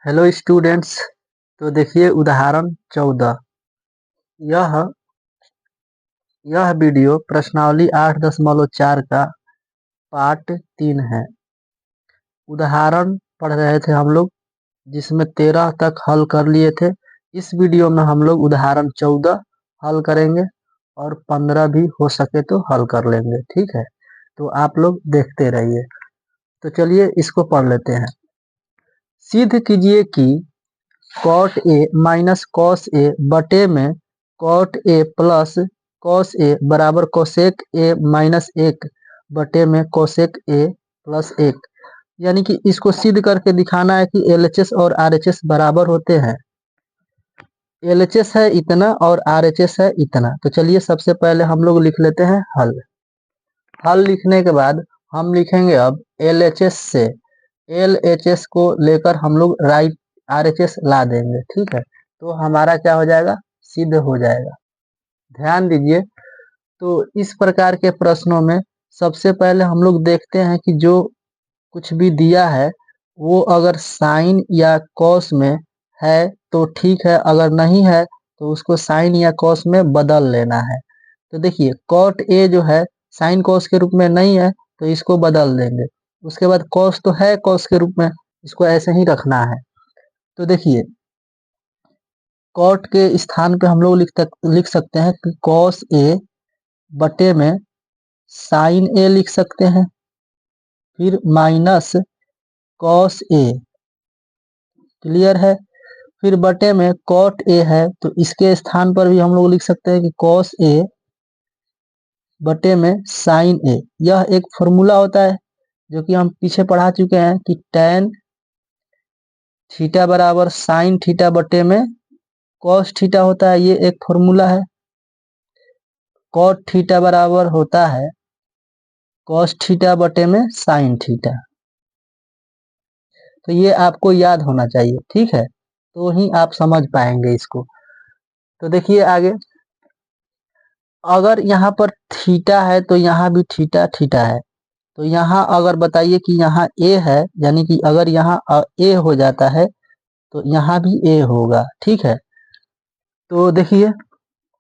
Hello students. तो देखिए उदाहरण 14। यह यह वीडियो प्रश्नावली 8.4 का पार्ट 3 है। उदाहरण पढ़ रहे थे हम लोग, जिसमें 13 तक हल कर लिए थे। इस वीडियो में हम लोग उदाहरण 14 हल करेंगे और 15 भी हो सके तो हल कर लेंगे। ठीक है, तो आप लोग देखते रहिए। तो चलिए इसको पढ़ लेते हैं। सिद्ध कीजिए कि cot A minus cos A बटे में cot A plus cos A बराबर कोसेक ए माइनस 1 बटे में कोसेक ए प्लस 1। यानी कि इसको सिद्ध करके दिखाना है कि एलएचएस और आरएचएस बराबर होते हैं। एलएचएस है इतना और आरएचएस है इतना। तो चलिए सबसे पहले हम लोग लिख लेते हैं हल लिखने के बाद हम लिखेंगे अब एलएचएस से एलएचएस को लेकर हम लोग राइट आरएचएस ला देंगे। ठीक है, तो हमारा क्या हो जाएगा, सिद्ध हो जाएगा। ध्यान दीजिए। तो इस प्रकार के प्रश्नों में सबसे पहले हम लोग देखते हैं कि जो कुछ भी दिया है वो अगर साइन या कॉस में है तो ठीक है, अगर नहीं है तो उसको साइन या कॉस में बदल लेना है। तो देखिए कॉट ए जो है साइन कॉस के रूप में नहीं है तो इसको बदल देंगे। उसके बाद कॉस तो है कॉस के रूप में, इसको ऐसे ही रखना है। तो देखिए कॉट के स्थान पे हम लोग लिख सकते हैं कि कॉस ए बटे में साइन ए लिख सकते हैं, फिर माइनस कॉस ए। क्लियर है। फिर बटे में कॉट ए है तो इसके स्थान पर भी हम लोग लिख सकते हैं कि कॉस ए बटे में साइन ए। यह एक फॉर्मूला होता है जो कि हम पीछे पढ़ा चुके हैं कि tan थीटा बराबर साइन थीटा बटे में कॉस थीटा होता है। ये एक फॉर्मूला है। कॉट थीटा बराबर होता है कॉस थीटा बटे में साइन थीटा। तो ये आपको याद होना चाहिए। ठीक है, तो ही आप समझ पाएंगे इसको। तो देखिए आगे, अगर यहाँ पर थीटा है तो यहाँ भी थीटा थीटा है। तो यहाँ अगर बताइए कि यहाँ ए है, यानी कि अगर यहाँ ए हो जाता है तो यहाँ भी ए होगा। ठीक है, तो देखिए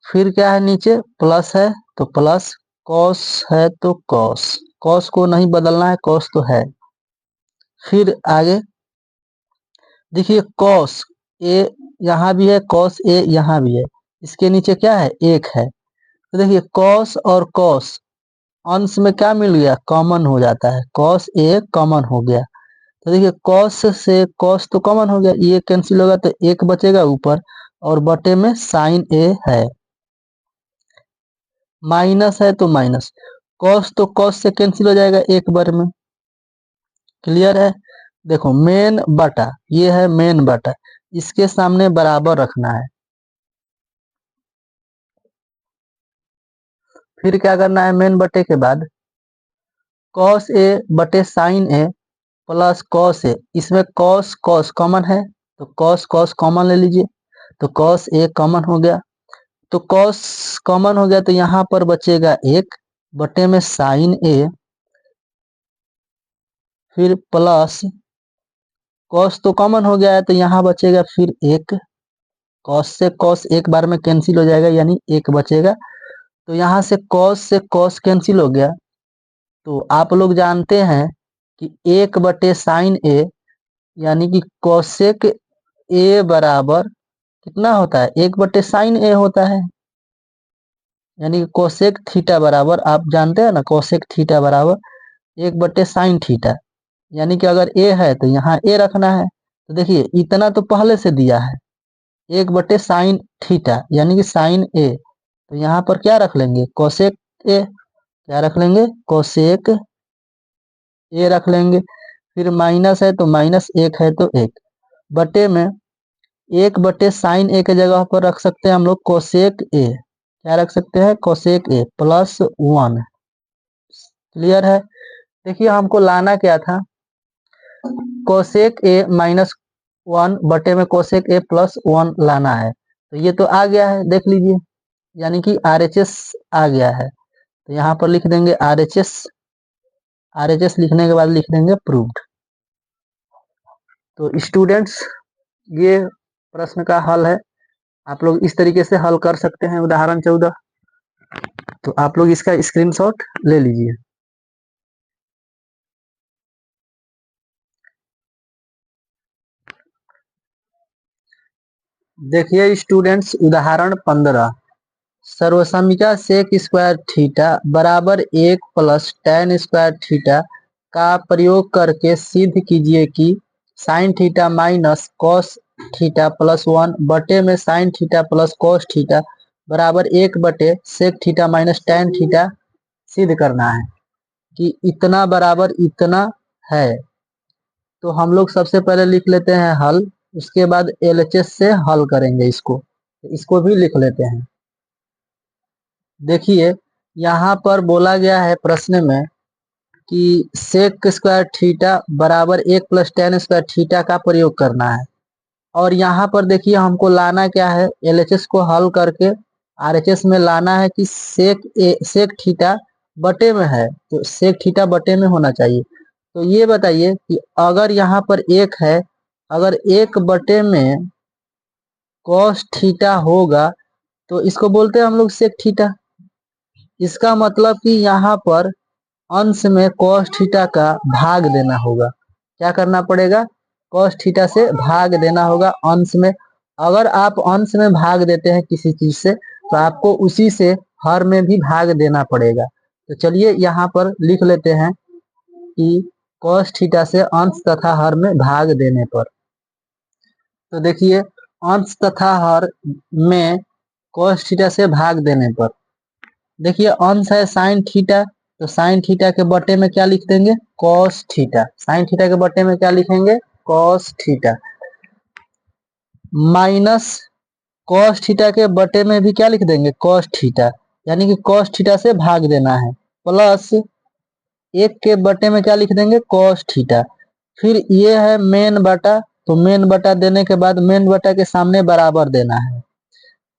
फिर क्या है, नीचे प्लस है तो प्लस, कॉस है तो कॉस, कॉस को नहीं बदलना है, कॉस तो है। फिर आगे देखिए कॉस ए यहाँ भी है, कॉस ए यहाँ भी है, इसके नीचे क्या है, एक है। तो देखिए कॉस और कॉस अंश में क्या मिल गया, कॉमन हो जाता है, कॉस ए कॉमन हो गया। तो देखिए कॉस से कॉस तो कॉमन हो गया, ये कैंसिल होगा तो एक बचेगा ऊपर और बटे में साइन ए है। माइनस है तो माइनस, कॉस तो कॉस से कैंसिल हो जाएगा एक बार में। क्लियर है। देखो मेन बटा, ये है मेन बटा, इसके सामने बराबर रखना है। फिर क्या करना है, मेन बटे के बाद कॉस ए बटे sign A plus cos A. इसमें कॉस कॉस कॉमन है तो कॉस कॉस कॉमन ले लीजिए, तो कॉस ए कॉमन हो गया। तो कॉस कॉमन हो गया तो यहाँ पर बचेगा एक बटे में साइन ए, फिर प्लस कॉस तो कॉमन हो गया है तो यहाँ बचेगा फिर एक, कॉस से कॉस एक बार में कैंसिल हो जाएगा यानी एक बचेगा। तो यहाँ से कॉस कैंसिल हो गया। तो आप लोग जानते हैं कि एक बटे साइन ए यानी कि कोसेक ए बराबर कितना होता है, एक बटे साइन ए होता है। यानी कि कोसेक थीटा बराबर, आप जानते हैं ना, कोसेक थीटा बराबर एक बटे साइन थीटा। यानी कि अगर ए है तो यहाँ ए रखना है। तो देखिए इतना तो पहले से दिया है, एक बटे साइन थीटा यानी कि साइन ए। तो यहाँ पर क्या रख लेंगे, कोसेक ए। क्या रख लेंगे, कोसेक ए रख लेंगे। फिर माइनस है तो माइनस, एक है तो एक, बटे में एक बटे साइन ए के जगह पर रख सकते हैं हम लोग कोसेक ए। क्या रख सकते हैं, कोसेक ए प्लस 1। क्लियर है। देखिए हमको लाना क्या था, कोसेक ए माइनस 1 बटे में कोसेक ए प्लस 1 लाना है। तो ये तो आ गया है, देख लीजिए, यानी कि आरएचएस आ गया है। तो यहाँ पर लिख देंगे आरएचएस। आरएचएस लिखने के बाद लिख देंगे प्रूव्ड। तो स्टूडेंट्स ये प्रश्न का हल है। आप लोग इस तरीके से हल कर सकते हैं उदाहरण 14। तो आप लोग इसका स्क्रीनशॉट ले लीजिए। देखिए स्टूडेंट्स, उदाहरण 15। सर्वसमिका सेक स्क्वायर थीटा बराबर 1 प्लस टेन स्क्वायर थीटा का प्रयोग करके सिद्ध कीजिए कि sine theta minus cos theta plus 1 बटे में sine theta plus cos theta बराबर 1 बटे sec theta minus tan theta सिद्ध करना है कि इतना बराबर इतना है। तो हम लोग सबसे पहले लिख लेते हैं हल, उसके बाद एलएचएस से हल करेंगे इसको। तो इसको भी लिख लेते हैं। देखिए यहाँ पर बोला गया है प्रश्न में कि सेक स्क्वायर थीटा बराबर 1 प्लस टेन स्क्वायर थीटा का प्रयोग करना है। और यहाँ पर देखिए हमको लाना क्या है, एलएचएस को हल करके आरएचएस में लाना है कि सेक थीटा बटे में है, तो सेक थीटा बटे में होना चाहिए। तो ये बताइए कि अगर यहाँ पर एक है, अगर 1 बटे में कॉस थीटा होगा तो इसको बोलते हैं हम लोग सेक थीटा। इसका मतलब कि यहाँ पर अंश में cos थीटा का भाग देना होगा। क्या करना पड़ेगा, cos थीटा से भाग देना होगा अंश में। अगर आप अंश में भाग देते हैं किसी चीज से तो आपको उसी से हर में भी भाग देना पड़ेगा। तो चलिए यहाँ पर लिख लेते हैं कि cos थीटा से अंश तथा हर में भाग देने पर। तो देखिए अंश तथा हर में cos थीटा से भाग देने पर, देखिए अंश है साइन थीटा, तो साइन थीटा के बटे में क्या लिख देंगे, कॉस थीटा। साइन थीटा के बटे में क्या लिखेंगे, cos theta. Minus cos theta के बटे में भी क्या लिख देंगे, कॉस थीटा, यानी कि कॉस थीटा से भाग देना है। प्लस 1 के बटे में क्या लिख देंगे, कॉस थीटा। फिर ये है मेन बटा, तो मेन बटा देने के बाद मेन बटा के सामने बराबर देना है।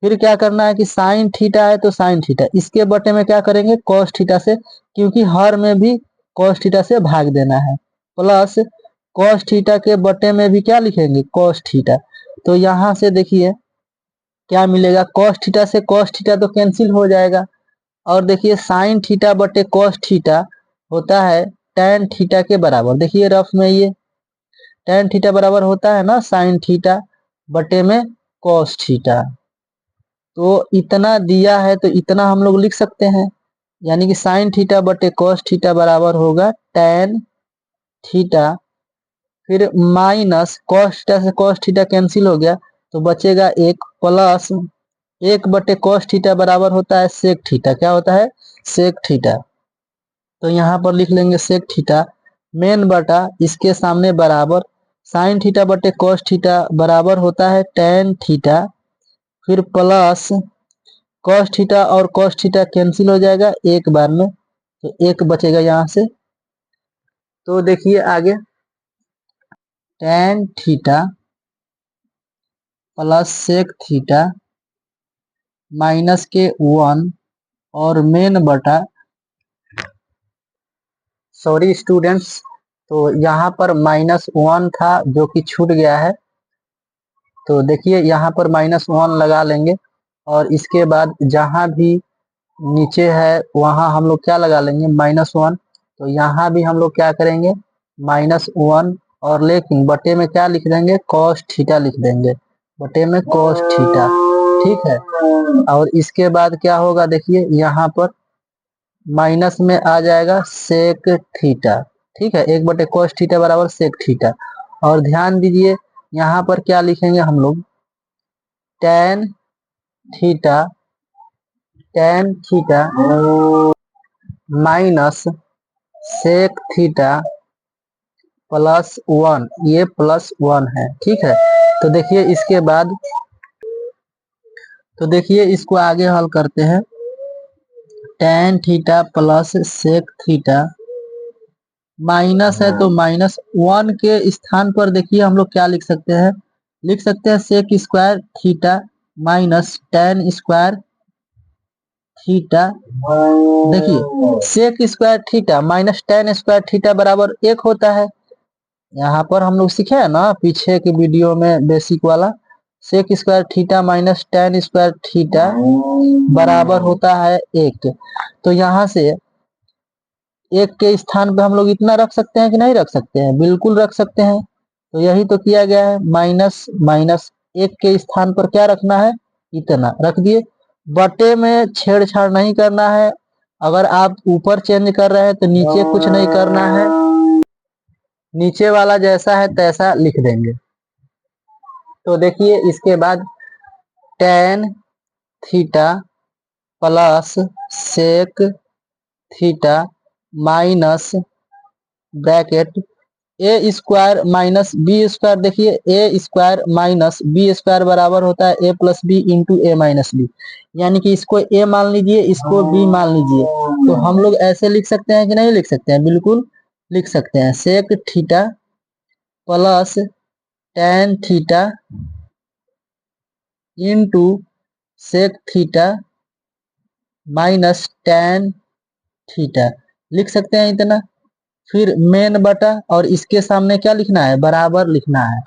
फिर क्या करना है कि साइन थीटा है तो साइन थीटा, इसके बटे में क्या करेंगे, कॉस थीटा से, क्योंकि हर में भी कॉस थीटा से भाग देना है। प्लस कॉस थीटा के बटे में भी क्या लिखेंगे, कॉस थीटा। तो यहाँ से देखिए क्या मिलेगा, कॉस थीटा से कॉस थीटा तो कैंसिल हो जाएगा। और देखिए साइन थीटा बटे कॉस थीटा होता है टेन थीटा के बराबर। देखिए रफ में ये टेन थीटा बराबर होता है ना साइन थीटा बटे में कॉस थीटा। तो इतना दिया है तो इतना हम लोग लिख सकते हैं, यानी कि साइन थीटा बटे कॉस थीटा बराबर होगा टेन थीटा। फिर माइनस कॉस थीटा से कॉस थीटा कैंसिल हो गया तो बचेगा एक, प्लस 1 बटे कॉस थीटा बराबर होता है सेक थीटा। क्या होता है, सेक थीटा। तो यहाँ पर लिख लेंगे सेक थीटा मेन बटा इसके सामने बराबर साइन थीटा बटे कॉस थीटा बराबर होता है टेन थीटा। फिर प्लस कॉस थीटा और कॉस थीटा कैंसिल हो जाएगा एक बार में, तो एक बचेगा यहाँ से। तो देखिए आगे tan theta plus sec theta minus के 1 और मेन बटा, सॉरी स्टूडेंट्स, तो यहाँ पर -1 था जो कि छूट गया है। तो देखिए यहाँ पर -1 लगा लेंगे और इसके बाद जहाँ भी नीचे है वहां हम लोग क्या लगा लेंगे, -1। तो यहाँ भी हम लोग क्या करेंगे, -1, और लेकिन बटे में क्या लिख देंगे, कॉस थीटा लिख देंगे, बटे में कॉस थीटा। ठीक है। और इसके बाद क्या होगा, देखिए यहाँ पर माइनस में आ जाएगा सेक थीटा। ठीक है, 1 बटे कॉस थीटा बराबर सेक थीटा। और ध्यान दीजिए यहाँ पर क्या लिखेंगे हम लोग, tan theta, tan theta minus sec theta +1, ये +1 है। ठीक है। तो देखिए इसके बाद, तो देखिए इसको आगे हल करते हैं। Tan theta plus sec theta minus है तो -1 के स्थान पर देखिए हम लोग क्या लिख सकते हैं, लिख सकते हैं sec square theta minus tan square theta. देखिए sec square theta minus tan square theta बराबर 1 होता है। यहाँ पर हम लोग सीखे हैं ना पीछे के वीडियो में बेसिक वाला, sec square theta minus tan square theta बराबर होता है 1। तो यहाँ से 1 के स्थान पे हम लोग इतना रख सकते हैं कि नहीं रख सकते हैं? बिल्कुल रख सकते हैं। तो यही तो किया गया है, माइनस माइनस 1 के स्थान पर क्या रखना है? इतना रख दिए। बटे में छेड़छाड़ नहीं करना है। अगर आप ऊपर चेंज कर रहे हैं तो नीचे कुछ नहीं करना है, नीचे वाला जैसा है तैसा लिख देंगे। तो देखिए इसके बाद tan theta plus sec theta minus bracket A square minus B square. देखिए A square minus B square बराबर होता है A plus B into A minus B, यानी कि इसको ए मान लीजिए, इसको बी मान लीजिए। तो हम लोग ऐसे लिख सकते हैं कि नहीं लिख सकते हैं? बिल्कुल लिख सकते हैं। Sec theta plus tan theta into sec theta minus tan theta लिख सकते हैं इतना। फिर मेन बटा और इसके सामने क्या लिखना है? बराबर लिखना है।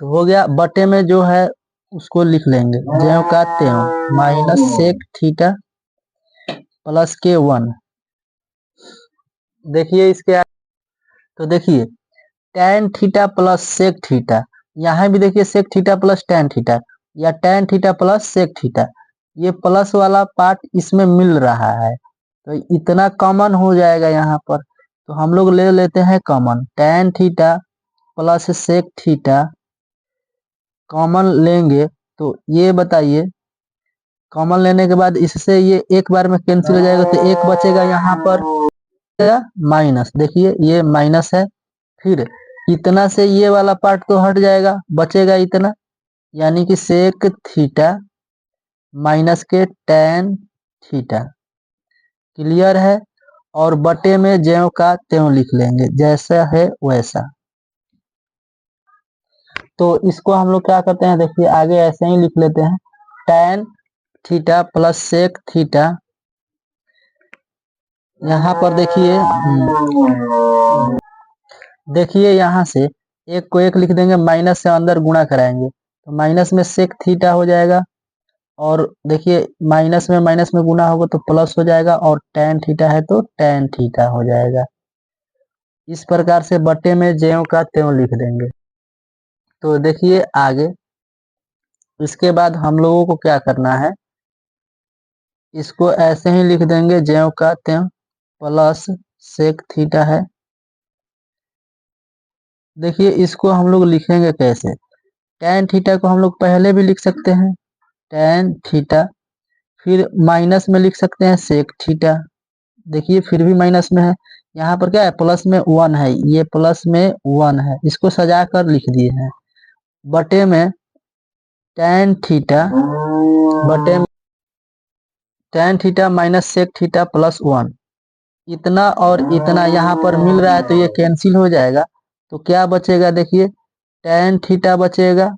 तो हो गया, बटे में जो है उसको लिख लेंगे ज्यों का त्यों, माइनस सेक थीटा प्लस के 1। देखिए इसके तो देखिए tan theta plus sec theta, यहाँ भी देखिए sec theta plus tan theta या tan theta plus sec theta, ये प्लस वाला पार्ट इसमें मिल रहा है तो इतना कॉमन हो जाएगा यहाँ पर। तो हम लोग ले लेते हैं common, tan theta plus sec theta common लेंगे तो ये बताइए, कॉमन लेने के बाद इससे ये एक बार में कैंसिल हो जाएगा तो एक बचेगा यहाँ पर माइनस। देखिए ये माइनस है, फिर इतना से ये वाला पार्ट तो हट जाएगा, बचेगा इतना, यानी कि सेक थीटा माइनस के टेन थीटा। क्लियर है? और बटे में ज्यों का त्यों लिख लेंगे, जैसा है वैसा। तो इसको हम लोग क्या करते हैं, देखिए आगे ऐसे ही लिख लेते हैं, tan theta plus sec theta. यहाँ पर देखिए देखिए यहाँ से एक को एक लिख देंगे, माइनस से अंदर गुणा कराएंगे तो माइनस में सेक थीटा हो जाएगा, और देखिए माइनस में गुना होगा तो प्लस हो जाएगा, और टेन थीटा है तो टेन थीटा हो जाएगा। इस प्रकार से बटे में ज्यों का त्यों लिख देंगे। तो देखिए आगे इसके बाद हम लोगों को क्या करना है, इसको ऐसे ही लिख देंगे ज्यों का त्यों, प्लस सेक थीटा है। देखिए इसको हम लोग लिखेंगे कैसे, टेन थीटा को हम लोग पहले भी लिख सकते हैं टेन थीटा, फिर माइनस में लिख सकते हैं सेक थीटा। देखिए फिर भी माइनस में है, यहाँ पर क्या है प्लस में 1 है, ये प्लस में 1 है, इसको सजा कर लिख दिए हैं। बटे में टेन थीटा, बटे में tan theta minus sec theta plus 1, इतना और इतना यहाँ पर मिल रहा है तो ये कैंसिल हो जाएगा। तो क्या बचेगा, देखिए टेन थीटा बचेगा,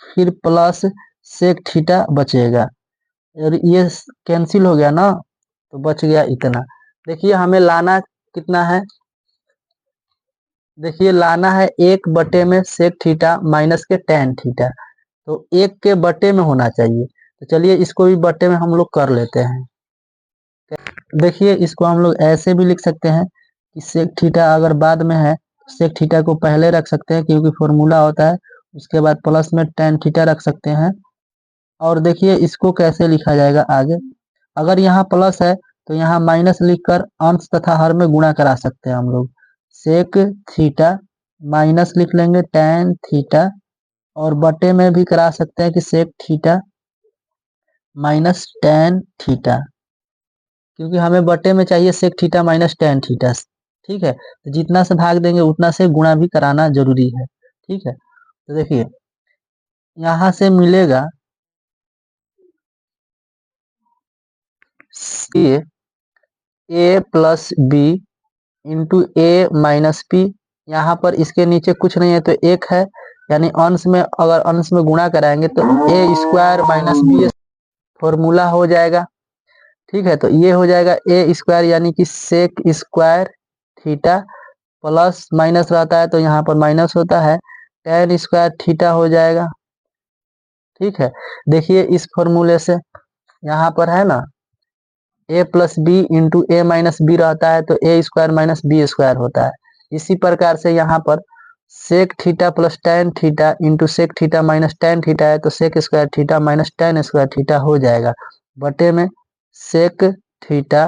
फिर प्लस सेक थीटा बचेगा, और ये कैंसिल हो गया ना तो बच गया इतना। देखिए हमें लाना कितना है, देखिए लाना है एक बटे में सेक थीटा माइनस के टेन थीटा, तो एक के बटे में होना चाहिए। तो चलिए इसको भी बटे में हम लोग कर लेते हैं। देखिए इसको हम लोग ऐसे भी लिख सकते हैं कि सेक थीटा अगर बाद में है सेक थीटा को पहले रख सकते हैं क्योंकि फॉर्मूला होता है, उसके बाद प्लस में टेन थीटा रख सकते हैं। और देखिए इसको कैसे लिखा जाएगा आगे, अगर यहाँ प्लस है तो यहाँ माइनस लिखकर अंश तथा हर में गुणा करा सकते हैं हम लोग। सेक थीटा माइनस लिख लेंगे टेन थीटा, और बटे में भी करा सकते हैं कि sec theta minus tan theta, क्योंकि हमें बटे में चाहिए sec theta minus tan theta. ठीक है, तो जितना से भाग देंगे उतना से गुणा भी कराना जरूरी है। ठीक है, तो देखिए यहाँ से मिलेगा ए प्लस बी इंटू ए माइनस पी, यहाँ पर इसके नीचे कुछ नहीं है तो एक है, यानी अंश में अगर अंश में गुणा कराएंगे तो a square minus B formula हो जाएगा। ठीक है, तो ये हो जाएगा ए स्क्वायर यानी कि sec square theta plus minus रहता है तो यहाँ पर माइनस होता है, टेन स्क्वायर थीटा हो जाएगा। ठीक है, देखिए इस फॉर्मूले से यहाँ पर है ना a plus B into A minus b रहता है तो a square minus B square होता है। इसी प्रकार से यहाँ पर sec theta plus tan theta into sec theta minus tan theta है तो sec square theta minus tan square theta हो जाएगा, बटे में sec theta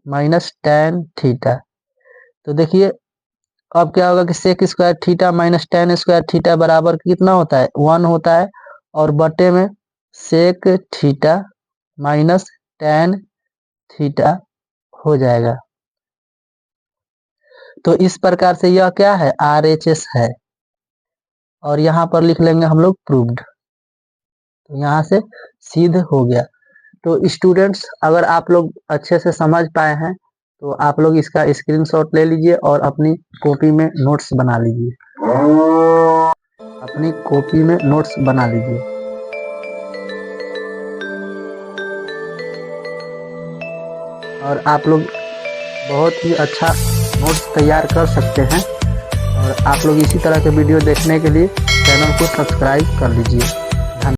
minus tan theta. तो देखिए अब क्या होगा कि sec square theta minus tan square theta बराबर कितना होता है, 1 होता है, और बटे में sec theta minus tan theta हो जाएगा। तो इस प्रकार से यह क्या है, RHS है, और यहाँ पर लिख लेंगे हम लोग प्रूव्ड। तो यहाँ से सिद्ध हो गया। तो स्टूडेंट्स अगर आप लोग अच्छे से समझ पाए हैं तो आप लोग इसका स्क्रीनशॉट ले लीजिए और अपनी कॉपी में नोट्स बना लीजिए, अपनी कॉपी में नोट्स बना लीजिए। और आप लोग बहुत ही अच्छा नोट्स तैयार कर सकते हैं। और आप लोग इसी तरह के वीडियो देखने के लिए चैनल को सब्सक्राइब कर लीजिए।